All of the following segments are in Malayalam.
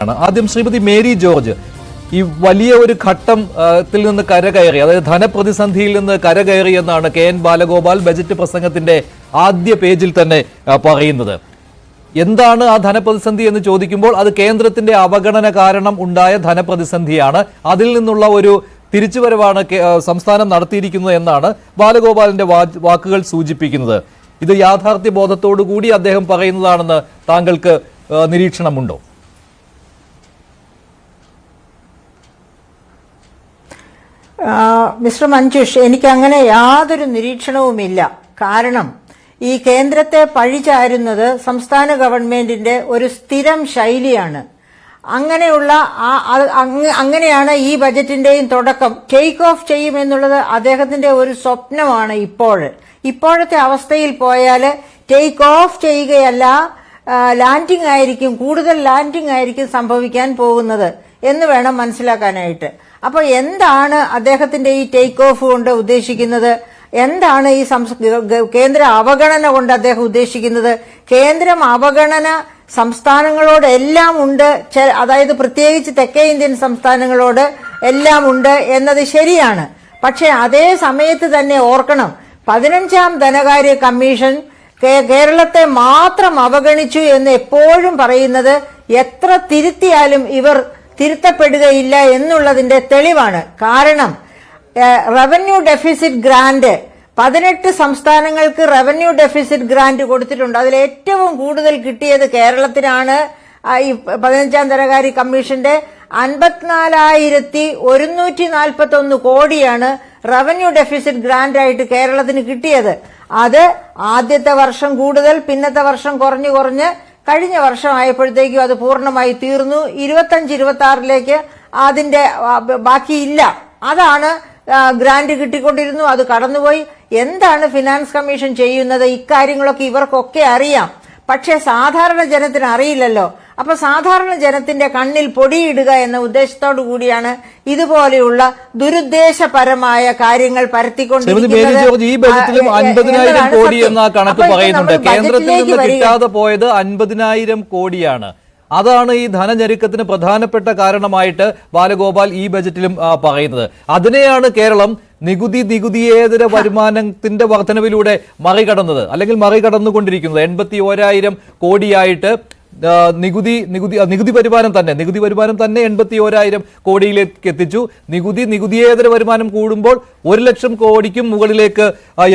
ആദ്യം ശ്രീമതി മേരി ജോർജ്, ഈ വലിയ ഒരു ഘട്ടത്തിൽ നിന്ന് കരകയറി, അതായത് ധനപ്രതിസന്ധിയിൽ നിന്ന് കരകയറി എന്നാണ് KN ബാലഗോപാൽ ബജറ്റ് പ്രസംഗത്തിന്റെ ആദ്യ പേജിൽ തന്നെ പറയുന്നത്. എന്താണ് ആ ധനപ്രതിസന്ധി എന്ന് ചോദിക്കുമ്പോൾ അത് കേന്ദ്രത്തിന്റെ അവഗണന കാരണം ഉണ്ടായ ധനപ്രതിസന്ധിയാണ്, അതിൽ നിന്നുള്ള ഒരു തിരിച്ചുവരവാണ് സംസ്ഥാനം നടത്തിയിരിക്കുന്നത് എന്നാണ് ബാലഗോപാലിന്റെ വാക്കുകൾ സൂചിപ്പിക്കുന്നത്. ഇത് യാഥാർത്ഥ്യ ബോധത്തോടു കൂടി അദ്ദേഹം പറയുന്നതാണെന്ന് താങ്കൾക്ക് നിരീക്ഷണമുണ്ടോ? മിസ്റ്റർ മഞ്ജുഷ്, എനിക്ക് അങ്ങനെ യാതൊരു നിരീക്ഷണവുമില്ല. കാരണം ഈ കേന്ദ്രത്തെ പഴിചാരുന്നത് സംസ്ഥാന ഗവൺമെന്റിന്റെ ഒരു സ്ഥിരം ശൈലിയാണ്. അങ്ങനെയാണ് ഈ ബജറ്റിന്റെയും തുടക്കം. ടേക്ക് ഓഫ് ചെയ്യുമെന്നുള്ളത് അദ്ദേഹത്തിന്റെ ഒരു സ്വപ്നമാണ്. ഇപ്പോഴത്തെ അവസ്ഥയിൽ പോയാൽ ടേക്ക് ഓഫ് ചെയ്യുകയല്ല, ലാൻഡിംഗ് ആയിരിക്കും, കൂടുതൽ ലാൻഡിംഗ് ആയിരിക്കും സംഭവിക്കാൻ പോകുന്നത് എന്ന് വേണം മനസ്സിലാക്കാനായിട്ട്. അപ്പോൾ എന്താണ് അദ്ദേഹത്തിന്റെ ഈ ടേക്ക് ഓഫ് കൊണ്ട് ഉദ്ദേശിക്കുന്നത്? എന്താണ് ഈ കേന്ദ്ര അവഗണന കൊണ്ട് അദ്ദേഹം ഉദ്ദേശിക്കുന്നത്? കേന്ദ്രം അവഗണന സംസ്ഥാനങ്ങളോടെല്ലാം ഉണ്ട്, അതായത് പ്രത്യേകിച്ച് തെക്കേ ഇന്ത്യൻ സംസ്ഥാനങ്ങളോട് എല്ലാം ഉണ്ട് എന്നത് ശരിയാണ്. പക്ഷെ അതേ സമയത്ത് തന്നെ ഓർക്കണം, 15ാം ധനകാര്യ കമ്മീഷൻ കേരളത്തെ മാത്രം അവഗണിച്ചു എന്ന് എപ്പോഴും പറയുന്നത് എത്ര തിരുത്തിയാലും ഇവർ തിരുത്തപ്പെടുകയില്ല എന്നുള്ളതിന്റെ തെളിവാണ്. കാരണം റവന്യൂ ഡെഫിസിറ്റ് ഗ്രാന്റ് 18 സംസ്ഥാനങ്ങൾക്ക് റവന്യൂ ഡെഫിസിറ്റ് ഗ്രാന്റ് കൊടുത്തിട്ടുണ്ട്. അതിൽ ഏറ്റവും കൂടുതൽ കിട്ടിയത് കേരളത്തിനാണ്. ഈ 15ാം ധനകാര്യ കമ്മീഷന്റെ 54,141 കോടിയാണ് റവന്യൂ ഡെഫിസിറ്റ് ഗ്രാന്റ് ആയിട്ട് കേരളത്തിന് കിട്ടിയത്. അത് ആദ്യത്തെ വർഷം കൂടുതൽ, പിന്നത്തെ വർഷം കുറഞ്ഞ് കഴിഞ്ഞ വർഷം ആയപ്പോഴത്തേക്കും അത് പൂർണ്ണമായി തീർന്നു. 25-26 അതിന്റെ ബാക്കിയില്ല. അതാണ് ഗ്രാന്റ് കിട്ടിക്കൊണ്ടിരുന്നു, അത് കടന്നുപോയി. എന്താണ് ഫിനാൻസ് കമ്മീഷൻ ചെയ്യുന്നത്? ഇക്കാര്യങ്ങളൊക്കെ ഇവർക്കൊക്കെ അറിയാം, പക്ഷെ സാധാരണ ജനത്തിന് അറിയില്ലല്ലോ. അപ്പൊ സാധാരണ ജനത്തിന്റെ കണ്ണിൽ പൊടിയിടുക എന്ന ഉദ്ദേശത്തോടു കൂടിയാണ് ഇതുപോലെയുള്ള ദുരുദ്ദേശപരമായ കാര്യങ്ങൾ പരത്തിക്കൊണ്ടിരിക്കുന്നത്. ഈ ബജറ്റിലും 50,000 കോടി എന്ന കണക്ക് പറയുന്നുണ്ട്. കേന്ദ്രത്തിൽ നിന്ന് കിട്ടാതെ പോയത് 50,000 കോടിയാണ്. അതാണ് ഈ ധനഞെരുക്കത്തിന് പ്രധാനപ്പെട്ട കാരണമായിട്ട് ബാലഗോപാൽ ഈ ബജറ്റിലും പറയുന്നത്. അതിനെയാണ് കേരളം നികുതിയേതര വരുമാനത്തിന്റെ വർധനവിലൂടെ മറികടന്നത്, അല്ലെങ്കിൽ മറികടന്നുകൊണ്ടിരിക്കുന്നത്. 81,000 കോടിയായിട്ട് നികുതി വരുമാനം തന്നെ 81,000 കോടിയിലേക്ക് എത്തിച്ചു. നികുതിയേതര വരുമാനം കൂടുമ്പോൾ 1,00,000 കോടിക്കും മുകളിലേക്ക്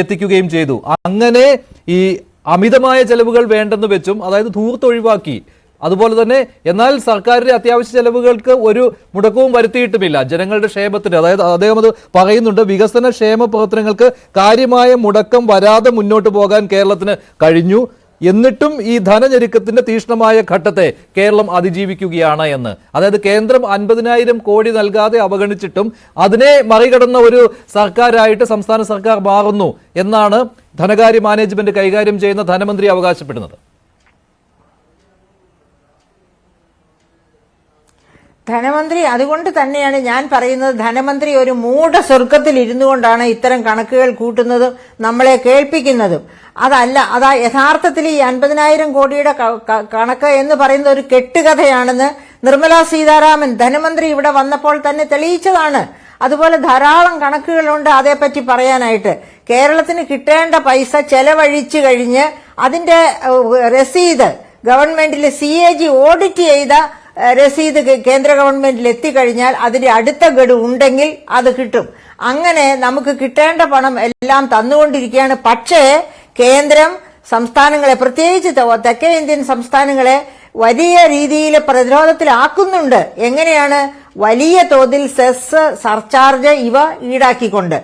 എത്തിക്കുകയും ചെയ്തു. അങ്ങനെ ഈ അമിതമായ ചെലവുകൾ വേണ്ടെന്ന് വെച്ചും, അതായത് ധൂർത്തൊഴിവാക്കി. അതുപോലെ തന്നെ എന്നാൽ സർക്കാരിന്റെ അത്യാവശ്യ ചെലവുകൾക്ക് ഒരു മുടക്കവും വരുത്തിയിട്ടുമില്ല. ജനങ്ങളുടെ ക്ഷേമത്തിന്, അതായത് അദ്ദേഹം അത് പറയുന്നുണ്ട്, വികസന ക്ഷേമ പ്രവർത്തനങ്ങൾക്ക് കാര്യമായ മുടക്കം വരാതെ മുന്നോട്ട് പോകാൻ കേരളത്തിന് കഴിഞ്ഞു. എന്നിട്ടും ഈ ധനഞെരുക്കത്തിന്റെ തീക്ഷ്ണമായ ഘട്ടത്തെ കേരളം അതിജീവിക്കുകയാണ് എന്ന്. അതായത് കേന്ദ്രം 50,000 കോടി നൽകാതെ അവഗണിച്ചിട്ടും അതിനെ മറികടന്ന ഒരു സർക്കാരായിട്ട് സംസ്ഥാന സർക്കാർ മാറുന്നു എന്നാണ് ധനകാര്യ മാനേജ്മെന്റ് കൈകാര്യം ചെയ്യുന്ന ധനമന്ത്രി അവകാശപ്പെടുന്നത്. ധനമന്ത്രി, അതുകൊണ്ട് തന്നെയാണ് ഞാൻ പറയുന്നത്, ധനമന്ത്രി ഒരു മൂഢസ്വർഗത്തിൽ ഇരുന്നു കൊണ്ടാണ് ഇത്തരം കണക്കുകൾ കൂട്ടുന്നതും നമ്മളെ കേൾപ്പിക്കുന്നതും. അതാ യഥാർത്ഥത്തിൽ ഈ 50,000 കോടിയുടെ കണക്ക് എന്ന് പറയുന്നത് ഒരു കെട്ടുകഥയാണെന്ന് നിർമ്മലാ സീതാരാമൻ ധനമന്ത്രി ഇവിടെ വന്നപ്പോൾ തന്നെ തെളിയിച്ചതാണ്. അതുപോലെ ധാരാളം കണക്കുകളുണ്ട് അതേപ്പറ്റി പറയാനായിട്ട്. കേരളത്തിന് കിട്ടേണ്ട പൈസ ചെലവഴിച്ചു കഴിഞ്ഞ് അതിന്റെ രസീത് ഗവൺമെന്റിലെ CAG ഓഡിറ്റ് ചെയ്ത രസീത് കേന്ദ്ര ഗവൺമെന്റിൽ എത്തിക്കഴിഞ്ഞാൽ അതിന്റെ അടുത്ത ഗഡു ഉണ്ടെങ്കിൽ അത് കിട്ടും. അങ്ങനെ നമുക്ക് കിട്ടേണ്ട പണം എല്ലാം തന്നുകൊണ്ടിരിക്കുകയാണ്. പക്ഷേ കേന്ദ്രം സംസ്ഥാനങ്ങളെ, പ്രത്യേകിച്ച് തെക്കേ ഇന്ത്യൻ സംസ്ഥാനങ്ങളെ വലിയ രീതിയിൽ പ്രതിരോധത്തിലാക്കുന്നുണ്ട്. എങ്ങനെയാണ്? വലിയ തോതിൽ സെസ്, സർചാർജ് ഇവ ഈടാക്കിക്കൊണ്ട്.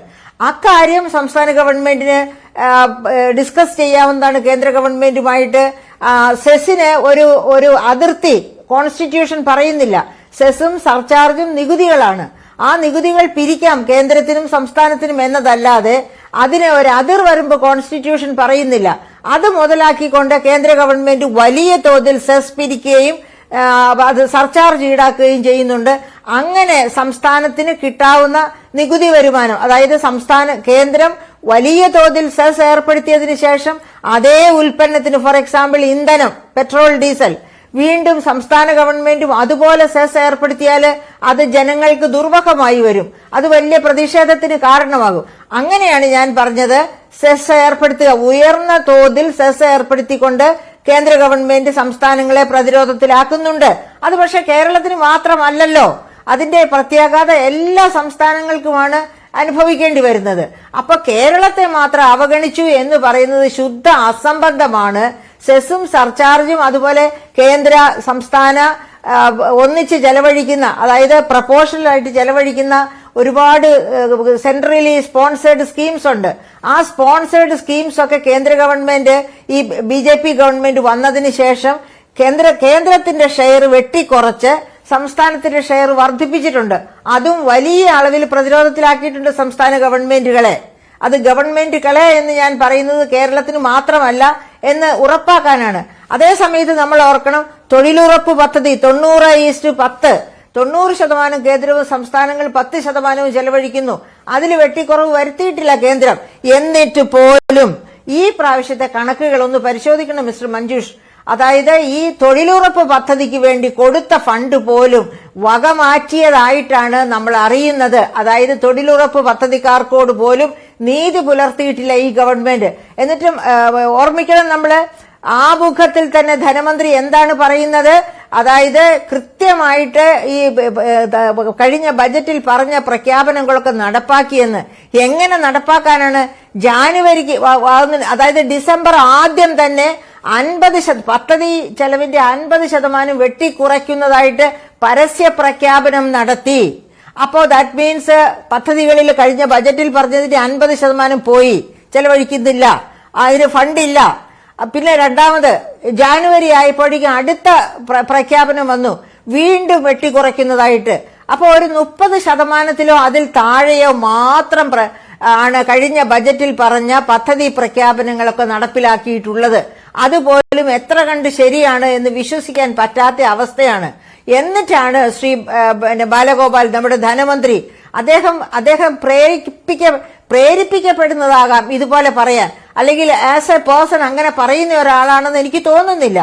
അക്കാര്യം സംസ്ഥാന ഗവൺമെന്റിന് ഡിസ്കസ് ചെയ്യാവുന്നതാണ് കേന്ദ്ര ഗവൺമെന്റുമായിട്ട്. സെസ്സിന് ഒരു അതിർത്തി കോൺസ്റ്റിറ്റ്യൂഷൻ പറയുന്നില്ല. സെസ്സും സർചാർജും നികുതികളാണ്. ആ നികുതികൾ പിരിക്കാം കേന്ദ്രത്തിനും സംസ്ഥാനത്തിനും എന്നതല്ലാതെ അതിന് ഒരു അതിർ വരുമ്പ് കോൺസ്റ്റിറ്റ്യൂഷൻ പറയുന്നില്ല. അത് മുതലാക്കിക്കൊണ്ട് കേന്ദ്ര ഗവൺമെന്റ് വലിയ തോതിൽ സെസ് പിരിക്കുകയും അത് സർചാർജ് ഈടാക്കുകയും ചെയ്യുന്നുണ്ട്. അങ്ങനെ സംസ്ഥാനത്തിന് കിട്ടാവുന്ന നികുതി വരുമാനം, അതായത് കേന്ദ്രം വലിയ തോതിൽ സെസ് ഏർപ്പെടുത്തിയതിനു ശേഷം അതേ ഉൽപ്പന്നത്തിന്, ഫോർ എക്സാമ്പിൾ ഇന്ധനം, പെട്രോൾ, ഡീസൽ, വീണ്ടും സംസ്ഥാന ഗവൺമെന്റും അതുപോലെ സെസ് ഏർപ്പെടുത്തിയാൽ അത് ജനങ്ങൾക്ക് ദുർവഹമായി വരും, അത് വലിയ പ്രതിഷേധത്തിന് കാരണമാകും. അങ്ങനെയാണ് ഞാൻ പറഞ്ഞത് സെസ് ഏർപ്പെടുത്തുക, ഉയർന്ന തോതിൽ സെസ് ഏർപ്പെടുത്തിക്കൊണ്ട് കേന്ദ്ര ഗവൺമെന്റ് സംസ്ഥാനങ്ങളെ പ്രതിരോധത്തിലാക്കുന്നുണ്ട്. അത് പക്ഷെ കേരളത്തിന് മാത്രമല്ലല്ലോ, അതിന്റെ പ്രത്യാഘാതം എല്ലാ സംസ്ഥാനങ്ങൾക്കുമാണ് അനുഭവിക്കേണ്ടി വരുന്നത്. അപ്പൊ കേരളത്തെ മാത്രം അവഗണിച്ചു എന്ന് പറയുന്നത് ശുദ്ധ അസംബന്ധമാണ്. സെസ്സും സർചാർജും അതുപോലെ കേന്ദ്ര സംസ്ഥാന ഒന്നിച്ച് ചെലവഴിക്കുന്ന, അതായത് പ്രപ്പോർഷണലായിട്ട് ചെലവഴിക്കുന്ന ഒരുപാട് സെൻട്രലി സ്പോൺസേഡ് സ്കീംസ് ഉണ്ട്. ആ സ്പോൺസേഡ് സ്കീംസ് ഒക്കെ കേന്ദ്ര ഗവൺമെന്റ് ഈ BJP ഗവൺമെന്റ് വന്നതിന് ശേഷം കേന്ദ്രത്തിന്റെ ഷെയർ വെട്ടിക്കുറച്ച് സംസ്ഥാനത്തിന്റെ ഷെയർ വർദ്ധിപ്പിച്ചിട്ടുണ്ട്. അതും വലിയ അളവിൽ പ്രതിരോധത്തിലാക്കിയിട്ടുണ്ട് സംസ്ഥാന ഗവൺമെന്റുകളെ. അത് ഗവൺമെന്റുകളെ എന്ന് ഞാൻ പറയുന്നത് കേരളത്തിന് മാത്രമല്ല എന്ന് ഉറപ്പാക്കാനാണ്. അതേസമയത്ത് നമ്മൾ ഓർക്കണം, തൊഴിലുറപ്പ് പദ്ധതി 90:10, 90% കേന്ദ്രവും സംസ്ഥാനങ്ങൾ 10% ചെലവഴിക്കുന്നു. അതിൽ വെട്ടിക്കുറവ് വരുത്തിയിട്ടില്ല കേന്ദ്രം. എന്നിട്ട് പോലും ഈ പ്രാവശ്യത്തെ കണക്കുകൾ ഒന്ന് പരിശോധിക്കണം മിസ്റ്റർ മഞ്ജുഷ്. അതായത് ഈ തൊഴിലുറപ്പ് പദ്ധതിക്ക് വേണ്ടി കൊടുത്ത ഫണ്ട് പോലും വകമാറ്റിയതായിട്ടാണ് നമ്മൾ അറിയുന്നത്. അതായത് തൊഴിലുറപ്പ് പദ്ധതിക്കാർക്കോട് പോലും നീതി പുലർത്തിയിട്ടില്ല ഈ ഗവൺമെന്റ്. എന്നിട്ടും ഓർമ്മിക്കണം, നമ്മള് ആമുഖത്തിൽ തന്നെ ധനമന്ത്രി എന്താണ് പറയുന്നത്? അതായത് കൃത്യമായിട്ട് ഈ കഴിഞ്ഞ ബജറ്റിൽ പറഞ്ഞ പ്രഖ്യാപനങ്ങളൊക്കെ നടപ്പാക്കിയെന്ന്. എങ്ങനെ നടപ്പാക്കാനാണ്? ജാനുവരിക്ക്, അതായത് ഡിസംബർ ആദ്യം തന്നെ 50% പദ്ധതി ചെലവിന്റെ 50% വെട്ടിക്കുറയ്ക്കുന്നതായിട്ട് പരസ്യ പ്രഖ്യാപനം നടത്തി. അപ്പോ ദാറ്റ് മീൻസ് പദ്ധതികളിൽ കഴിഞ്ഞ ബജറ്റിൽ പറഞ്ഞതിന്റെ 50% പോയി, ചെലവഴിക്കുന്നില്ല, അതിന് ഫണ്ടില്ല. പിന്നെ രണ്ടാമത് ജാനുവരി ആയപ്പോഴേക്കും അടുത്ത പ്രഖ്യാപനം വന്നു, വീണ്ടും വെട്ടിക്കുറയ്ക്കുന്നതായിട്ട്. അപ്പോൾ ഒരു 30%-ലോ അതിൽ താഴെയോ മാത്രം ആണ് കഴിഞ്ഞ ബജറ്റിൽ പറഞ്ഞ പദ്ധതി പ്രഖ്യാപനങ്ങളൊക്കെ നടപ്പിലാക്കിയിട്ടുള്ളത്. അതുപോലും എത്ര കണ്ട് ശരിയാണ് എന്ന് വിശ്വസിക്കാൻ പറ്റാത്ത അവസ്ഥയാണ്. എന്നിട്ടാണ് ശ്രീ ബാലഗോപാൽ, നമ്മുടെ ധനമന്ത്രി, അദ്ദേഹം പ്രേരിപ്പിക്കപ്പെടുന്നതാകാം ഇതുപോലെ പറയാൻ, അല്ലെങ്കിൽ ആസ് എ പേഴ്സൺ അങ്ങനെ പറയുന്ന ഒരാളാണെന്ന് എനിക്ക് തോന്നുന്നില്ല.